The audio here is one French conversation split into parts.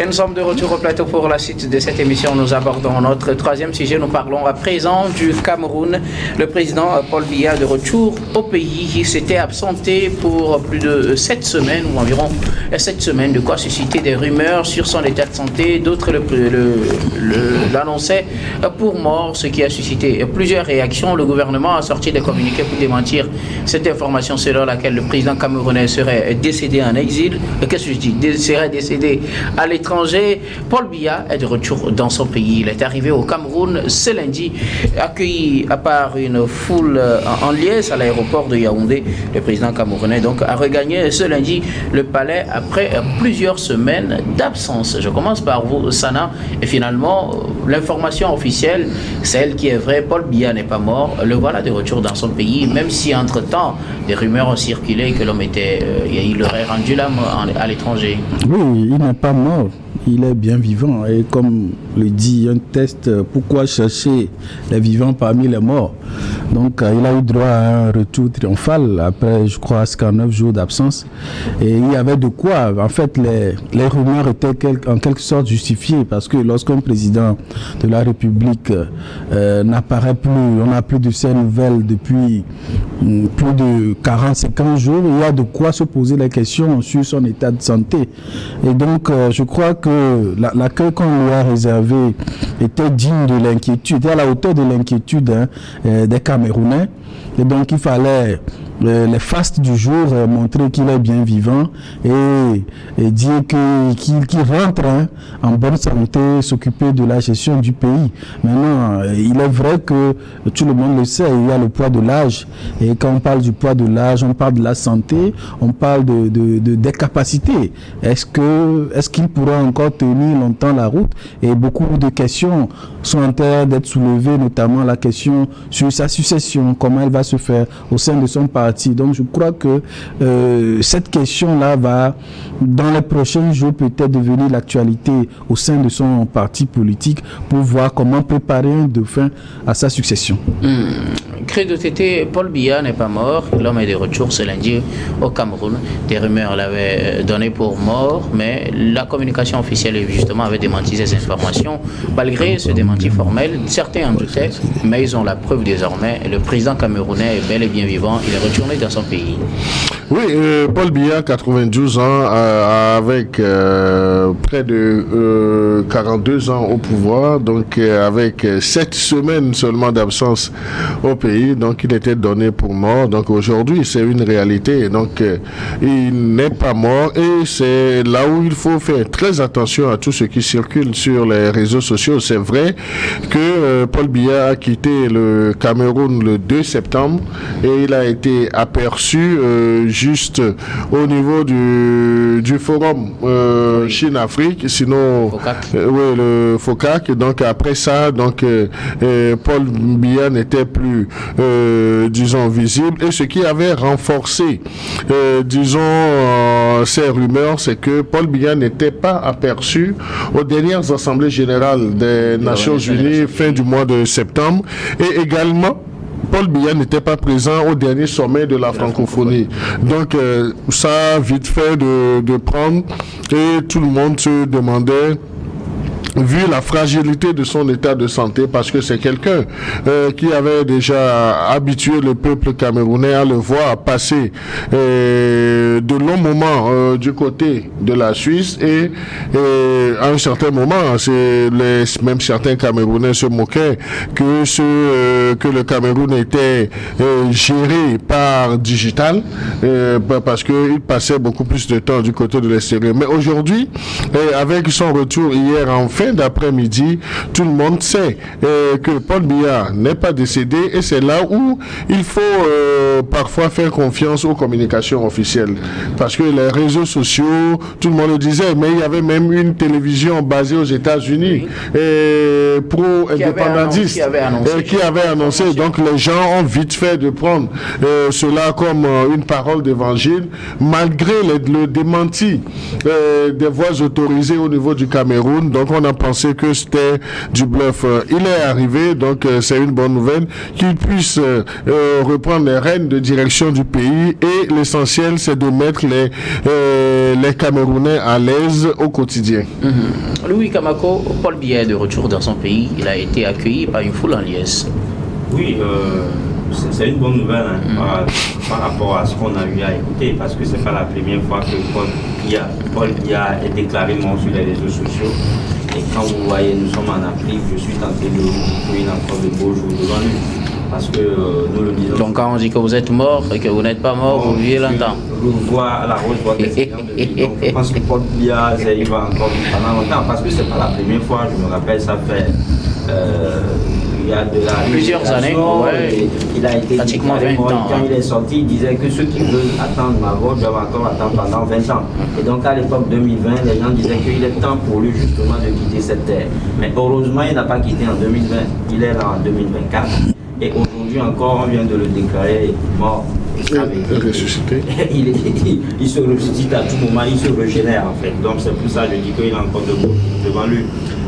Et nous sommes de retour au plateau pour la suite de cette émission. Nous abordons notre troisième sujet. Nous parlons à présent du Cameroun. Le président Paul Biya de retour au pays. Il s'était absenté pour plus de 7 semaines ou environ 7 semaines, de quoi susciter des rumeurs sur son état de santé. D'autres l'annonçaient pour mort, ce qui a suscité plusieurs réactions. Le gouvernement a sorti des communiqués pour démentir cette information selon laquelle le président camerounais serait décédé en exil. Qu'est-ce que je dis? Serait décédé à l'étranger. Paul Biya est de retour dans son pays. Il est arrivé au Cameroun ce lundi, accueilli par une foule en liesse à l'aéroport de Yaoundé. Le président camerounais donc a regagné ce lundi le palais après plusieurs semaines d'absence. Je commence par vous, Sana. Et finalement, l'information officielle, celle qui est vraie, Paul Biya n'est pas mort. Le voilà de retour dans son pays, même si entre-temps, des rumeurs ont circulé que l'homme il aurait rendu l'âme à l'étranger. Oui, il n'est pas mort. Il est bien vivant. Et comme le dit un test, pourquoi chercher les vivants parmi les morts? Donc, il a eu droit à un retour triomphal après, je crois, 9 jours d'absence. Et il y avait de quoi. En fait, les rumeurs étaient en quelque sorte justifiées parce que lorsqu'un président de la République n'apparaît plus, on n'a plus de ses nouvelles depuis plus de 40-50 jours, il y a de quoi se poser la question sur son état de santé. Et donc, je crois que l'accueil qu'on lui a réservé était digne de l'inquiétude, à la hauteur de l'inquiétude des Camerounais. Et donc, il fallait les fastes du jour montrer qu'il est bien vivant et dire qu'il rentre en bonne santé, s'occuper de la gestion du pays. Maintenant, il est vrai que tout le monde le sait, il y a le poids de l'âge. Et quand on parle du poids de l'âge, on parle de la santé, on parle des capacités. Est-ce qu'il pourra encore tenir longtemps la route? Et beaucoup de questions sont en train d'être soulevées, notamment la question sur sa succession, comment elle va se faire au sein de son parti. Donc je crois que cette question-là va, dans les prochains jours, peut-être devenir l'actualité au sein de son parti politique pour voir comment préparer un dauphin à sa succession. Credo Tété, Paul Biya n'est pas mort. L'homme est de retour ce lundi au Cameroun. Des rumeurs l'avaient donné pour mort, mais la communication officielle justement avait démenti ces informations. Malgré ce démenti formel, certains en doutaient, mais ils ont la preuve désormais. Le président camerounais est bel et bien vivant. Il est retourné dans son pays. Oui, Paul Biya, 92 ans, avec près de 42 ans au pouvoir, donc avec 7 semaines seulement d'absence au pays, donc il était donné pour mort. Donc aujourd'hui, c'est une réalité. Donc il n'est pas mort et c'est là où il faut faire très attention à tout ce qui circule sur les réseaux sociaux. C'est vrai que Paul Biya a quitté le Cameroun le 2 septembre et il a été aperçu juste au niveau du forum Chine-Afrique, sinon oui, le FOCAC. Donc après ça, donc Paul Biya n'était plus disons visible, et ce qui avait renforcé disons ces rumeurs, c'est que Paul Biya n'était pas aperçu aux dernières assemblées générales des Nations Unies fin du mois de septembre, et également Paul Biya n'était pas présent au dernier sommet de la francophonie. Donc ça a vite fait de prendre, et tout le monde se demandait, vu la fragilité de son état de santé, parce que c'est quelqu'un qui avait déjà habitué le peuple camerounais à le voir passer de longs moments du côté de la Suisse, et à un certain moment, même certains Camerounais se moquaient que le Cameroun était géré par digital, parce qu'il passait beaucoup plus de temps du côté de l'extérieur. Mais aujourd'hui, avec son retour hier en fin d'après-midi, tout le monde sait que Paul Biya n'est pas décédé, et c'est là où il faut parfois faire confiance aux communications officielles, parce que les réseaux sociaux, tout le monde le disait, mais il y avait même une télévision basée aux États-Unis pro-indépendantiste qui avait annoncé. Donc les gens ont vite fait de prendre cela comme une parole d'évangile, malgré le démenti des voix autorisées au niveau du Cameroun. Donc on a a pensé que c'était du bluff. Il est arrivé, donc c'est une bonne nouvelle, qu'il puisse reprendre les rênes de direction du pays, et l'essentiel c'est de mettre les Camerounais à l'aise au quotidien. Louis Kamako, Paul Biya est de retour dans son pays. Il a été accueilli par une foule en liesse. Oui, c'est une bonne nouvelle par rapport à ce qu'on a eu à écouter, parce que c'est pas la première fois que Paul Biya est déclaré mort sur les réseaux sociaux. Et quand vous voyez, nous sommes en Afrique, je suis tenté de vous dire encore de beaux jours devant nous. Parce que nous le disons. Donc quand on dit que vous êtes mort et que vous n'êtes pas mort, vous vivez longtemps. Je vois la rose boîte. Donc je pense que Paul Biya, il va encore vivre pendant longtemps, parce que c'est pas la première fois, je me rappelle, ça fait il y a de la plusieurs années, ouais. Il a été pratiquement 20 ans. Quand il est sorti, il disait que ceux qui veulent attendre Maro doivent encore attendre pendant 20 ans. Et donc à l'époque 2020, les gens disaient qu'il est temps pour lui justement de quitter cette terre. Mais heureusement, il n'a pas quitté en 2020, il est là en 2024. Et aujourd'hui encore, on vient de le déclarer mort. Ressuscité. Il se ressuscite à tout moment, il se régénère en fait. Donc c'est pour ça que je dis qu'il a encore devant lui.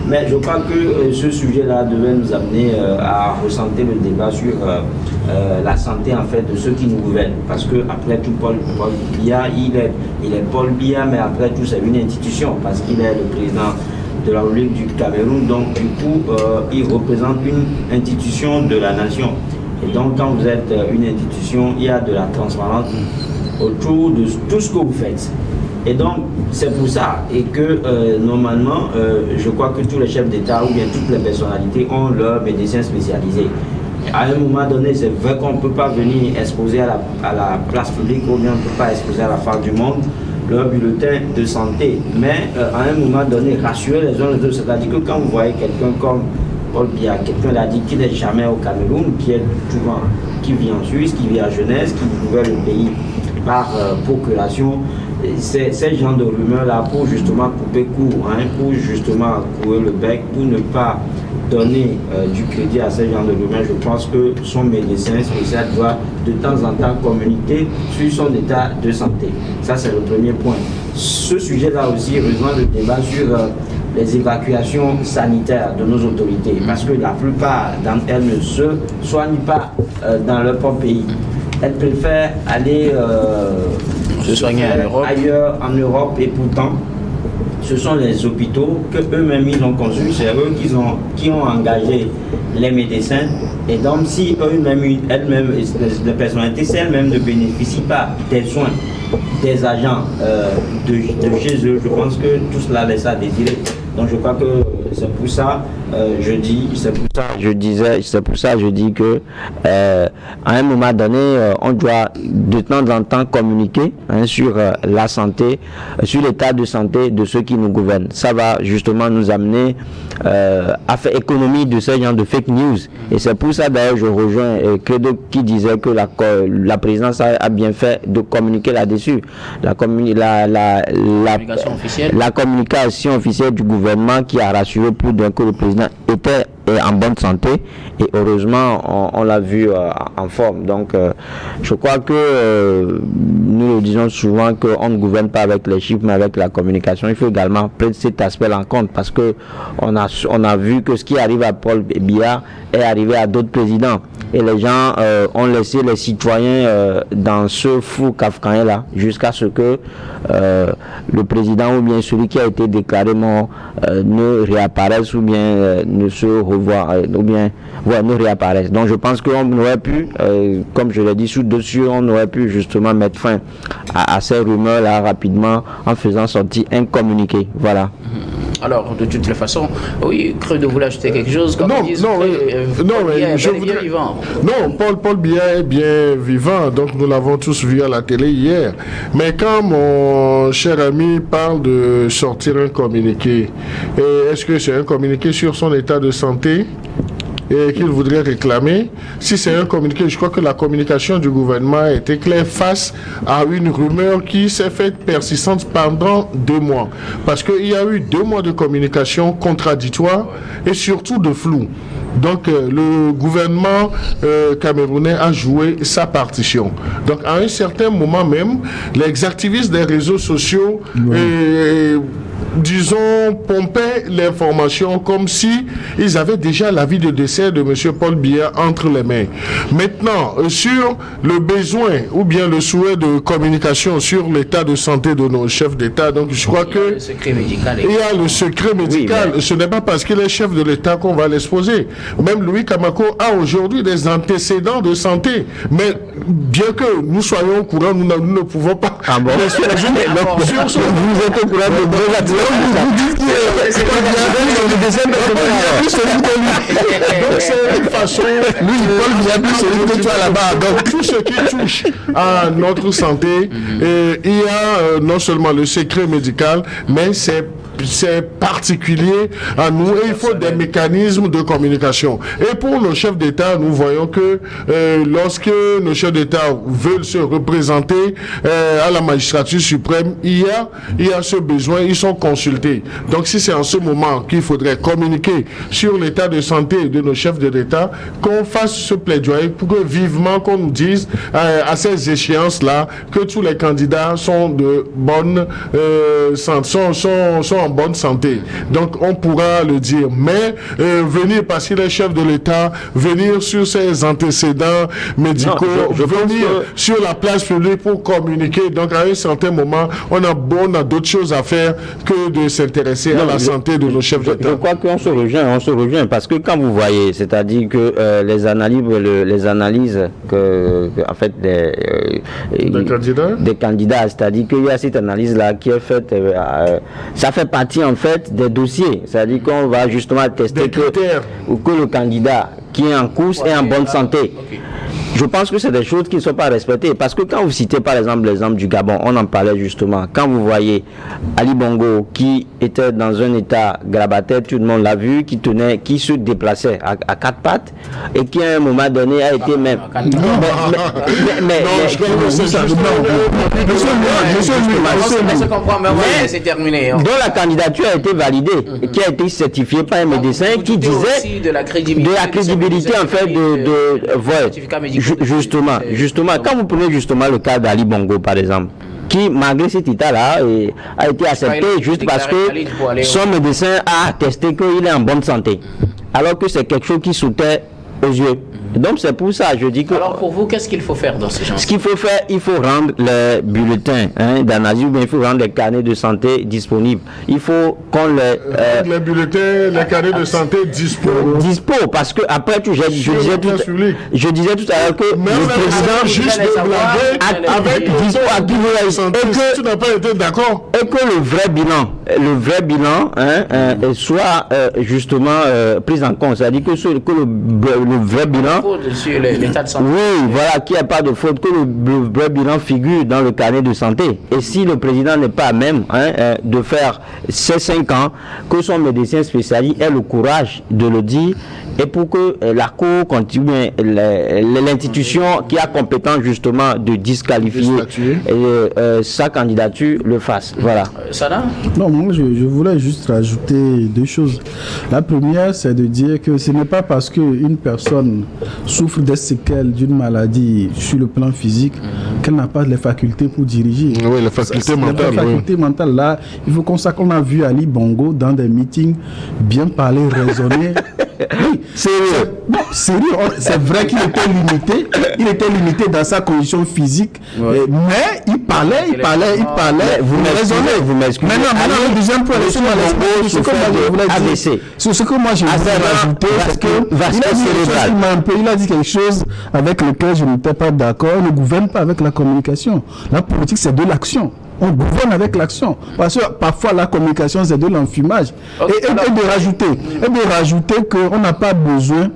Mais je crois que ce sujet-là devait nous amener à ressentir le débat sur la santé en fait de ceux qui nous gouvernent. Parce que après tout, Paul Biya, il est Paul Biya, mais après tout c'est une institution, parce qu'il est le président de la République du Cameroun, donc du coup il représente une institution de la nation. Et donc quand vous êtes une institution, il y a de la transparence autour de tout ce que vous faites. Et donc c'est pour ça et que normalement je crois que tous les chefs d'État ou bien toutes les personnalités ont leurs médecins spécialisés. À un moment donné, c'est vrai qu'on ne peut pas venir exposer à la place publique, ou bien on ne peut pas exposer à la face du monde leur bulletin de santé. Mais à un moment donné, rassurer les uns les autres, c'est-à-dire que quand vous voyez quelqu'un comme Paul Biya, quelqu'un l'a dit qui n'est jamais au Cameroun, qui est souvent, qui vit en Suisse, qui vit à Genève, qui gouverne le pays par procuration, ces genres de rumeurs-là pour justement couper court, pour justement courir le bec, pour ne pas donner du crédit à ces genres de rumeurs, je pense que son médecin spécial doit de temps en temps communiquer sur son état de santé. Ça, c'est le premier point. Ce sujet-là aussi rejoint le débat sur les évacuations sanitaires de nos autorités, parce que la plupart d'entre elles ne se soignent pas dans leur propre pays. Elles préfèrent aller se soigner ailleurs en Europe, et pourtant ce sont les hôpitaux que eux-mêmes ils ont conçus, c'est eux qui ont engagé les médecins. Et donc si elles-mêmes, les personnalités, si elles-mêmes ne bénéficient pas des soins des agents de chez eux, je pense que tout cela laisse à désirer. Donc je crois que c'est pour ça je dis que à un moment donné on doit de temps en temps communiquer sur la santé, sur l'état de santé de ceux qui nous gouvernent. Ça va justement nous amener à faire économie de ce genre de fake news. Et c'est pour ça d'ailleurs je rejoins Credo qui disait que la présidence a bien fait de communiquer là-dessus. La communication officielle du gouvernement qui a rassuré plus d'un que le président était en bonne santé, et heureusement on l'a vu en forme. Donc je crois que nous le disons souvent qu'on ne gouverne pas avec les chiffres mais avec la communication. Il faut également prendre cet aspect en compte, parce que on a vu que ce qui arrive à Paul Biya est arrivé à d'autres présidents, et les gens ont laissé les citoyens dans ce flou kafkaïen là jusqu'à ce que le président ou bien celui qui a été déclaré mort ne réapparaisse, ou bien ne se revoie, ou bien ne réapparaisse. Donc je pense qu'on aurait pu, comme je l'ai dit dessus, on aurait pu justement mettre fin à ces rumeurs là rapidement en faisant sortir un communiqué. Voilà. Alors, de toutes les façons, oui, Credo voulait ajouter quelque chose. Non, Paul Biya est bien vivant, donc nous l'avons tous vu à la télé hier. Mais quand mon cher ami parle de sortir un communiqué, est-ce que c'est un communiqué sur son état de santé et qu'il voudrait réclamer? Si c'est un communiqué, je crois que la communication du gouvernement a été claire face à une rumeur qui s'est faite persistante pendant 2 mois. Parce qu'il y a eu 2 mois de communication contradictoire et surtout de flou. Donc le gouvernement camerounais a joué sa partition. Donc à un certain moment même, les activistes des réseaux sociaux disons, pompaient l'information comme si ils avaient déjà l'avis de décès de M. Paul Biya entre les mains. Maintenant, sur le besoin ou bien le souhait de communication sur l'état de santé de nos chefs d'État, donc je crois que le secret médical. il y a le secret médical. Oui, ce n'est pas parce qu'il est chef de l'État qu'on va l'exposer. Même Louis Kamako a aujourd'hui des antécédents de santé. Mais bien que nous soyons au courant, nous ne pouvons pas l'exposer. Vous êtes au courant de vos actions. Donc c'est une façon, donc tout ce qui touche à notre santé, il y a non seulement le secret médical, mais c'est particulier à nous et il faut des mécanismes de communication. Et pour nos chefs d'État, nous voyons que lorsque nos chefs d'État veulent se représenter à la magistrature suprême, il y a ce besoin, ils sont consultés. Donc si c'est en ce moment qu'il faudrait communiquer sur l'état de santé de nos chefs d'État, qu'on fasse ce plaidoyer pour que vivement qu'on nous dise à ces échéances-là que tous les candidats sont de bonne sont en bonne santé. Donc on pourra le dire. Mais venir, parce qu'il est chef de l'État, venir sur ses antécédents médicaux, venir sur la place publique pour communiquer. Donc à un certain moment, on a d'autres choses à faire que de s'intéresser à la santé de nos chefs d'État. Je crois qu'on se rejoint parce que quand vous voyez, c'est-à-dire que les analyses que en fait des candidats, c'est-à-dire qu'il y a cette analyse-là qui est faite, ça fait partie en fait des dossiers, c'est-à-dire qu'on va justement tester que le candidat qui est en course est en bonne santé. Je pense que c'est des choses qui ne sont pas respectées. Parce que quand vous citez par exemple l'exemple du Gabon, on en parlait justement. Quand vous voyez Ali Bongo qui était dans un état grabataire, tout le monde l'a vu, qui se déplaçait à quatre pattes et qui à un moment donné a été même. Dont la candidature a été validée et qui a été certifiée par un médecin qui disait de la crédibilité en fait de Justement, quand vous prenez justement le cas d'Ali Bongo par exemple, qui malgré cet état-là a été accepté juste parce que son médecin a attesté qu'il est en bonne santé, alors que c'est quelque chose qui sautait aux yeux. Donc c'est pour ça, je dis que... Alors pour vous, qu'est-ce qu'il faut faire dans ces gens? Ce qu'il faut faire, il faut rendre les bulletins d'analyse, ou bien il faut rendre les carnets de santé disponibles. Il faut qu'on les bulletins, les carnets de santé dispo, parce que après tout, je disais tout à l'heure que le président juste avec dispo à qui vous santé, tu n'as pas été d'accord. Et que le vrai bilan soit justement pris en compte. C'est-à-dire que le vrai bilan sur l'état de santé. Oui, voilà, qu'il n'y a pas de faute, que le vrai bilan figure dans le carnet de santé. Et si le président n'est pas à même de faire ces 5 ans, que son médecin spécialiste ait le courage de le dire, et pour que la Cour continue, l'institution qui a compétence justement de disqualifier sa candidature le fasse. Voilà. Sada? Non, moi je voulais juste rajouter 2 choses. La première, c'est de dire que ce n'est pas parce qu'une personne souffre des séquelles d'une maladie sur le plan physique qu'elle n'a pas les facultés pour diriger. Oui, les facultés mentales. Les facultés mentales, là, il faut qu'on sache qu'on a vu Ali Bongo dans des meetings bien parler, raisonner. Oui, sérieux. C'est vrai qu'il était limité dans sa condition physique, mais il parlait. Vous m'excusez. Maintenant, le deuxième point, ce que moi je voulais rajouter, c'est que il a dit quelque chose avec lequel je n'étais pas d'accord. On ne gouverne pas avec la communication. La politique, c'est de l'action. On gouverne avec l'action. Parce que parfois, la communication, c'est de l'enfumage. Et de rajouter qu'on n'a pas besoin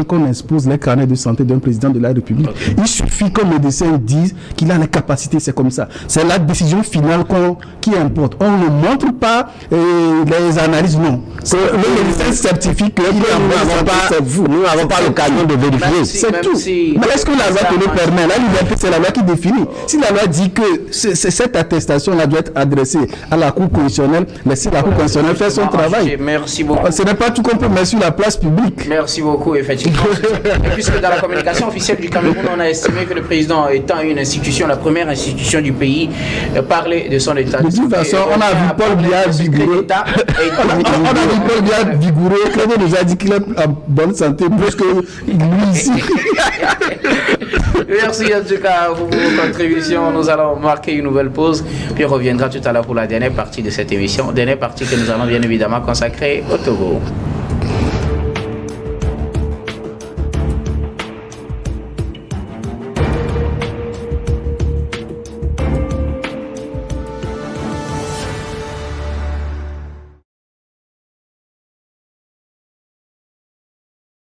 qu'on expose les carnets de santé d'un président de la République. Il suffit qu'un médecin dise qu'il a les capacités, c'est comme ça. C'est la décision finale qui importe. On ne montre pas les analyses, non. Le médecin certifie que nous n'avons pas l'occasion de vérifier. C'est tout. Mais est-ce que la loi te le permet? La liberté, c'est la loi qui définit. Si la loi dit que cette attestation-là doit être adressée à la Cour constitutionnelle, mais si la Cour constitutionnelle fait son travail, merci beaucoup. Ce n'est pas tout qu'on peut mettre sur la place publique. Merci Merci beaucoup, effectivement. Et puisque dans la communication officielle du Cameroun, on a estimé que le président étant une institution, la première institution du pays, parlait de son état. De toute façon, on a vu Paul Biya vigoureux. On a vu Paul Biya vigoureux. Clément nous a dit qu'il est en bonne santé plus que lui ici. Merci en tout cas pour vos contributions. Nous allons marquer une nouvelle pause, puis on reviendra tout à l'heure pour la dernière partie de cette émission. Dernière partie que nous allons bien évidemment consacrer au Togo.